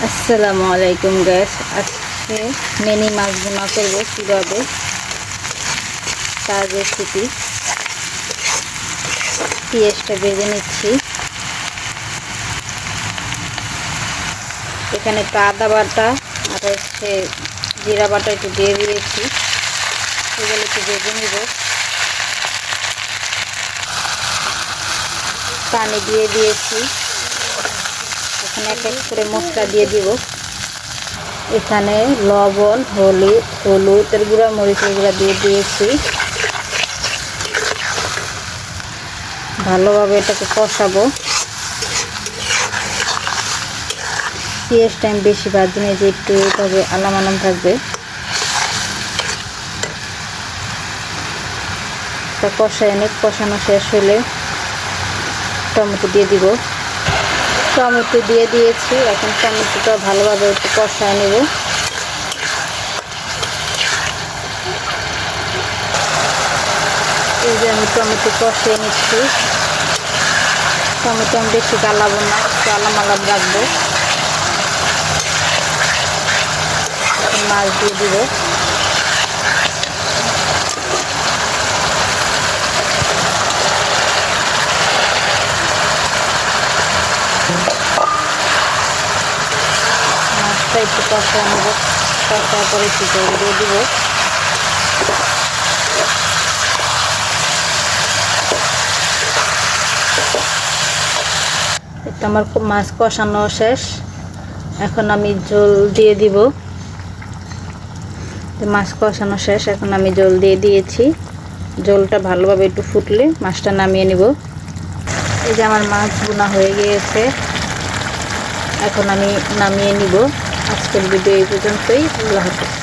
আসসালামু আলাইকুম গাইস। আজকে মিনি মাছ ভুনা করব কিভাবে তার রেসিপি। পেঁয়াজটা ভেজে নিচ্ছি। এখানে আদা বাটা আর জিরা বাটা একটু দিয়ে দিয়েছি। এগুলো একটু ভেজে নিব। পানি দিয়ে দিয়েছি। এখানে এক এক করে মশলা দিয়ে দিব। এখানে লবণ, হলুদের গুঁড়া, মরিচের গুঁড়া দিয়ে দিয়েছি। ভালোভাবে এটাকে কষাবো। পেঁয়াজটা আমি বেশি ভাজি নিয়ে যে একটু এইভাবে আলাম আলাম থাকবে। তা কষানো শেষ হলে টমেটো দিয়ে দিব। টমেটো দিয়ে দিয়েছি। এখন টমেটোটা ভালোভাবে একটু কষায় নেব। এই যে আমি টমেটো কষিয়ে নিচ্ছি। টমেটো আমি বেশি গালাবো না, একটু আলাম আলাম রাখবো। মাছ দিয়ে দিব। মাছটা একটু কষায় নেব। কষার পরে একটু জল দিয়ে দিব। এটা আমার মাছ কষানো শেষ। এখন আমি জল দিয়ে দিব। মাছ কষানো শেষ, এখন আমি জল দিয়ে দিয়েছি। জলটা ভালোভাবে একটু ফুটলে মাছটা নামিয়ে নিব। এই যে আমার মাছ ভুনা হয়ে গিয়েছে। এখন আমি নামিয়ে নিব। আজকের ভিডিও এই পর্যন্তই। আল্লাহ হাফেজ।